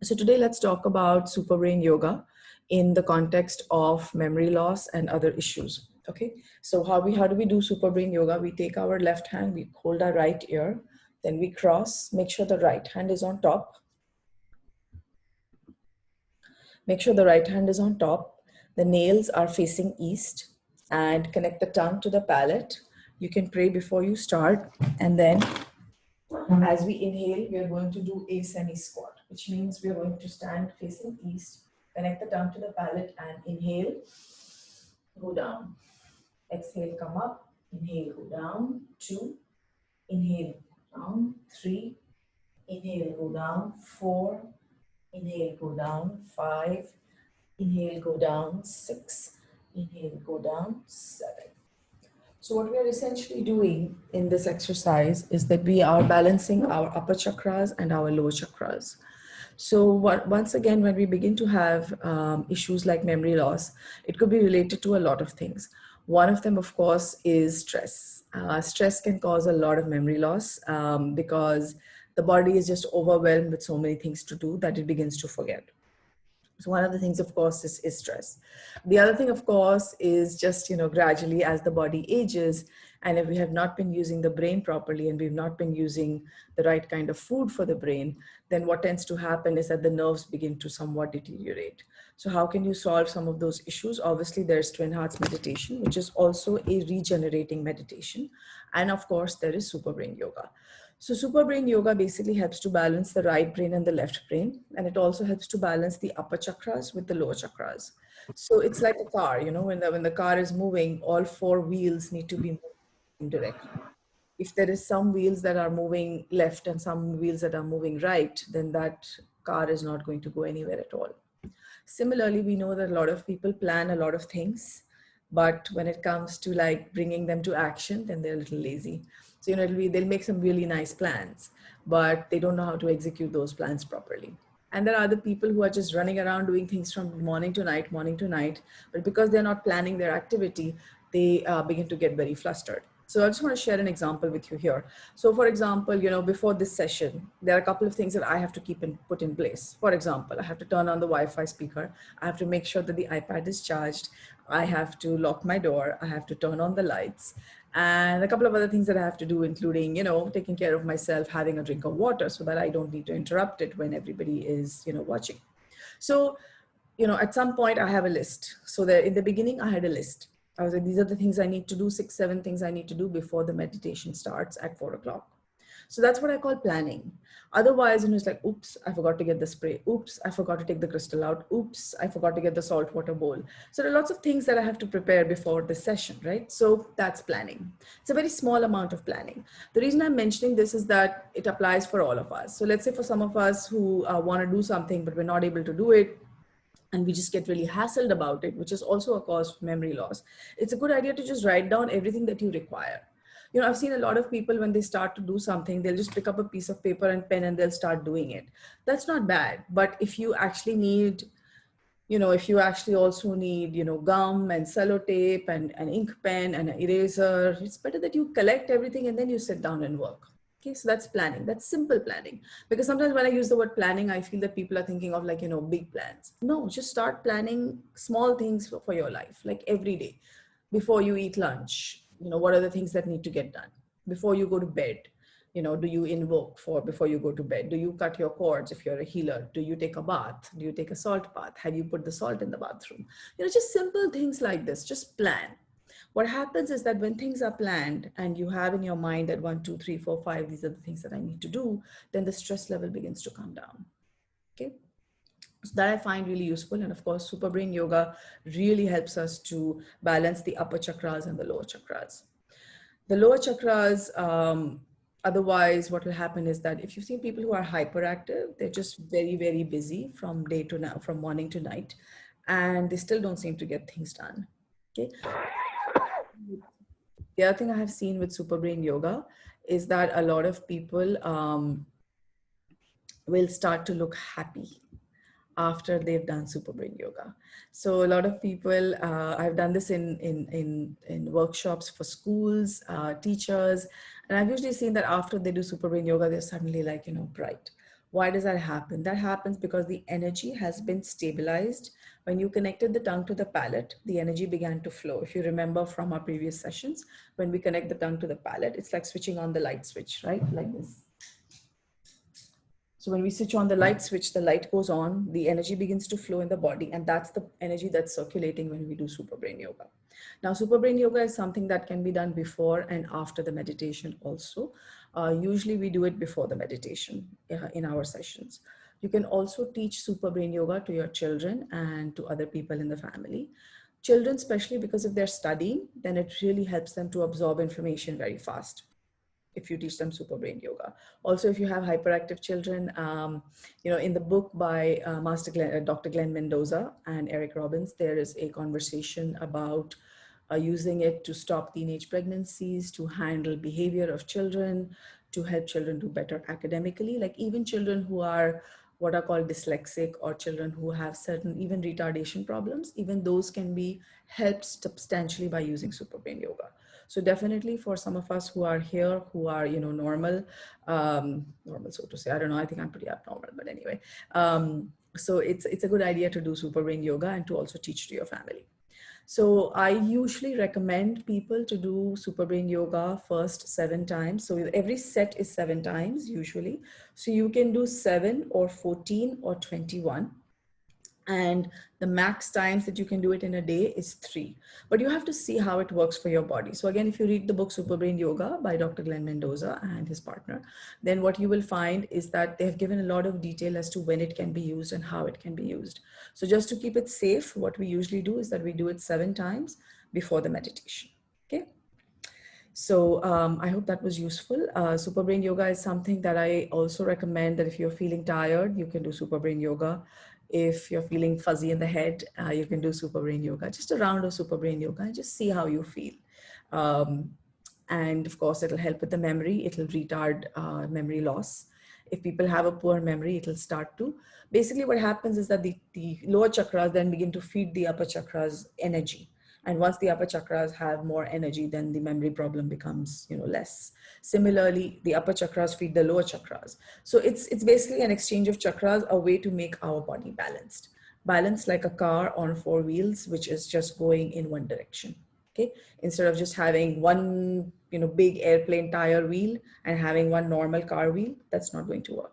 So today let's talk about SuperBrain Yoga in the context of memory loss and other issues. Okay, so how do we do SuperBrain Yoga? We take our left hand, we hold our right ear, then we cross, make sure the right hand is on top. Make sure the right hand is on top. The nails are facing east and connect the tongue to the palate. You can pray before you start, and then as we inhale, we are going to do a semi-squat, which means we are going to stand facing east, connect the tongue to the palate and inhale, go down. Exhale, come up, inhale, go down, 2, inhale, down, 3, inhale, go down, 4, inhale, go down, 5, inhale, go down, 6, inhale, go down, 7. So what we are essentially doing in this exercise is that we are balancing our upper chakras and our lower chakras. So once again, when we begin to have issues like memory loss, it could be related to a lot of things. One of them, of course, is stress. Stress can cause a lot of memory loss because the body is just overwhelmed with so many things to do that it begins to forget. So one of the things, of course, is stress. The other thing, of course, is just, gradually as the body ages, and if we have not been using the brain properly and we've not been using the right kind of food for the brain, then what tends to happen is that the nerves begin to somewhat deteriorate. So how can you solve some of those issues? Obviously, there's Twin Hearts meditation, which is also a regenerating meditation. And of course, there is SuperBrain Yoga. So SuperBrain Yoga basically helps to balance the right brain and the left brain. And it also helps to balance the upper chakras with the lower chakras. So it's like a car, when the car is moving, all 4 wheels need to be moving directly. If there is some wheels that are moving left and some wheels that are moving right, then that car is not going to go anywhere at all. Similarly, we know that a lot of people plan a lot of things, but when it comes to like bringing them to action, then they're a little lazy. So, they'll make some really nice plans, but they don't know how to execute those plans properly. And there are other people who are just running around doing things from morning to night, but because they're not planning their activity, they begin to get very flustered. So I just want to share an example with you here. So for example, before this session, there are a couple of things that I have to put in place. For example, I have to turn on the Wi-Fi speaker. I have to make sure that the iPad is charged. I have to lock my door. I have to turn on the lights. And a couple of other things that I have to do, including, taking care of myself, having a drink of water so that I don't need to interrupt it when everybody is, watching. So, at some point I have a list. So that in the beginning I had a list. I was like, these are the things I need to do, 6, 7 things I need to do before the meditation starts at 4 o'clock. So that's what I call planning. Otherwise, it's like, oops, I forgot to get the spray. Oops, I forgot to take the crystal out. Oops, I forgot to get the salt water bowl. So there are lots of things that I have to prepare before the session, right? So that's planning. It's a very small amount of planning. The reason I'm mentioning this is that it applies for all of us. So let's say for some of us who want to do something, but we're not able to do it, and we just get really hassled about it, which is also a cause of memory loss. It's a good idea to just write down everything that you require. I've seen a lot of people when they start to do something, they'll just pick up a piece of paper and pen and they'll start doing it. That's not bad. But if you actually need, if you actually also need, gum and sellotape and an ink pen and an eraser, it's better that you collect everything and then you sit down and work. Okay, so that's planning. That's simple planning. Because sometimes when I use the word planning, I feel that people are thinking of like, big plans. No, just start planning small things for your life, like every day. Before you eat lunch, what are the things that need to get done? Before you go to bed, do you invoke before you go to bed? Do you cut your cords if you're a healer? Do you take a bath? Do you take a salt bath? Have you put the salt in the bathroom? Just simple things like this, just plan. What happens is that when things are planned and you have in your mind that 1, 2, 3, 4, 5, these are the things that I need to do, then the stress level begins to come down. Okay. So that I find really useful. And of course, SuperBrain Yoga really helps us to balance the upper chakras and the lower chakras. The lower chakras, otherwise what will happen is that if you've seen people who are hyperactive, they're just very, very busy from morning to night, and they still don't seem to get things done. Okay. The other thing I have seen with SuperBrain Yoga is that a lot of people will start to look happy after they've done SuperBrain Yoga. So a lot of people, I've done this in workshops for schools, teachers, and I've usually seen that after they do SuperBrain Yoga, they're suddenly like, bright. Why does that happen? That happens because the energy has been stabilized. When you connected the tongue to the palate, the energy began to flow. If you remember from our previous sessions, when we connect the tongue to the palate, it's like switching on the light switch, right? Like this. So when we switch on the light switch, the light goes on, the energy begins to flow in the body, and that's the energy that's circulating when we do SuperBrain Yoga. Now, SuperBrain Yoga is something that can be done before and after the meditation also. Usually we do it before the meditation in our sessions. You can also teach SuperBrain Yoga to your children and to other people in the family. Children, especially because if they're studying, then it really helps them to absorb information very fast if you teach them SuperBrain Yoga. Also, if you have hyperactive children, in the book by Dr. Glenn Mendoza and Eric Robbins, there is a conversation about using it to stop teenage pregnancies, to handle behavior of children, to help children do better academically, like even children who are what are called dyslexic or children who have certain even retardation problems, even those can be helped substantially by using SuperBrain Yoga. So definitely for some of us who are here, who are, normal, normal, so to say, I don't know, I think I'm pretty abnormal, but anyway. So it's a good idea to do SuperBrain Yoga and to also teach to your family. So I usually recommend people to do SuperBrain Yoga first 7 times. So every set is 7 times usually. So you can do 7 or 14 or 21. And the max times that you can do it in a day is 3. But you have to see how it works for your body. So again, if you read the book SuperBrain Yoga by Dr. Glenn Mendoza and his partner, then what you will find is that they have given a lot of detail as to when it can be used and how it can be used. So just to keep it safe, what we usually do is that we do it 7 times before the meditation. Okay. So I hope that was useful. SuperBrain Yoga is something that I also recommend that if you're feeling tired, you can do SuperBrain Yoga. If you're feeling fuzzy in the head, you can do SuperBrain Yoga. Just a round of SuperBrain Yoga and just see how you feel. And of course, it'll help with the memory. It'll retard memory loss. If people have a poor memory, it'll start to. Basically, what happens is that the lower chakras then begin to feed the upper chakras energy. And once the upper chakras have more energy, then the memory problem becomes, less. Similarly, the upper chakras feed the lower chakras. So it's basically an exchange of chakras, a way to make our body balanced. Balanced like a car on 4 wheels, which is just going in one direction. Okay, instead of just having one, big airplane tire wheel and having one normal car wheel, that's not going to work.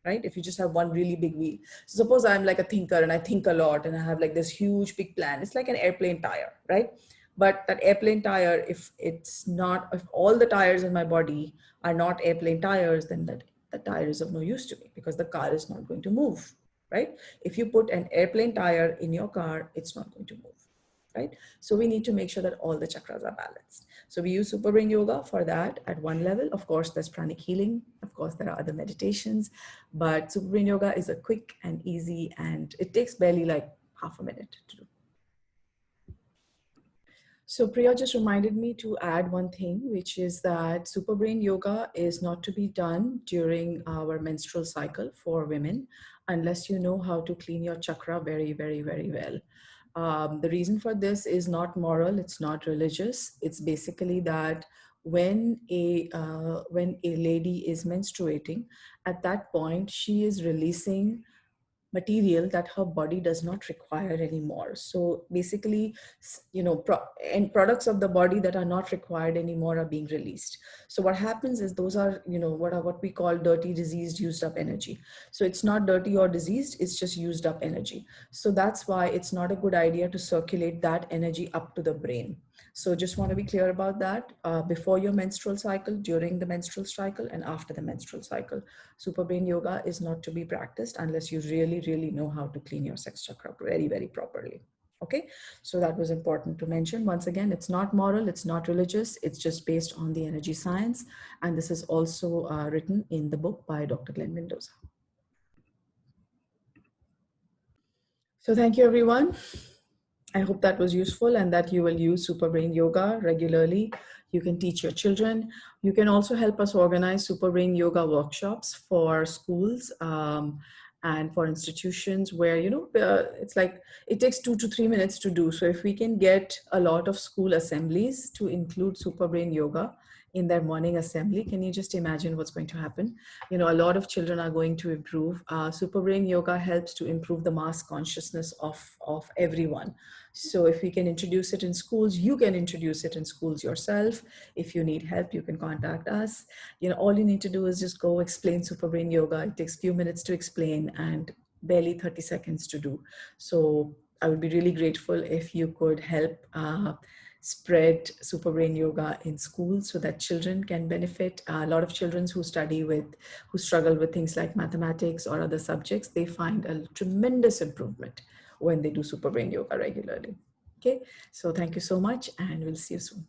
Right? If you just have one really big wheel. So suppose I'm like a thinker and I think a lot and I have like this huge big plan. It's like an airplane tire, right? But that airplane tire, if all the tires in my body are not airplane tires, then the tire is of no use to me because the car is not going to move, right? If you put an airplane tire in your car, it's not going to move. Right? So we need to make sure that all the chakras are balanced. So we use SuperBrain Yoga for that at one level. Of course, there's Pranic Healing. Of course, there are other meditations, but SuperBrain Yoga is a quick and easy, and it takes barely like half a minute to do. So Priya just reminded me to add one thing, which is that SuperBrain Yoga is not to be done during our menstrual cycle for women, unless you know how to clean your chakra very, very, very well. The reason for this is not moral, it's not religious. It's basically that when a lady is menstruating, at that point, she is releasing material that her body does not require anymore. So basically, and products of the body that are not required anymore are being released. So what happens is those are, what we call dirty, diseased, used up energy. So it's not dirty or diseased, it's just used up energy. So that's why it's not a good idea to circulate that energy up to the brain. So just want to be clear about that before your menstrual cycle, during the menstrual cycle, and after the menstrual cycle. SuperBrain Yoga is not to be practiced unless you really, really know how to clean your sex chakra very, very properly. Okay, so that was important to mention. Once again, it's not moral, it's not religious, it's just based on the energy science. And this is also written in the book by Dr. Glenn Mendoza. So thank you, everyone. I hope that was useful and that you will use SuperBrain Yoga regularly. You can teach your children. You can also help us organize SuperBrain Yoga workshops for schools and for institutions where, it's like it takes 2 to 3 minutes to do. So if we can get a lot of school assemblies to include SuperBrain Yoga, in their morning assembly, can you just imagine what's going to happen? You know, a lot of children are going to improve. SuperBrain Yoga helps to improve the mass consciousness of everyone. So if we can introduce it in schools, you can introduce it in schools yourself. If you need help, you can contact us. You know, all you need to do is just go explain SuperBrain Yoga. It takes a few minutes to explain and barely 30 seconds to do. So I would be really grateful if you could help spread SuperBrain Yoga in schools so that children can benefit. A lot of children who struggle with things like mathematics or other subjects, they find a tremendous improvement when they do SuperBrain Yoga regularly. Okay, so thank you so much, and we'll see you soon.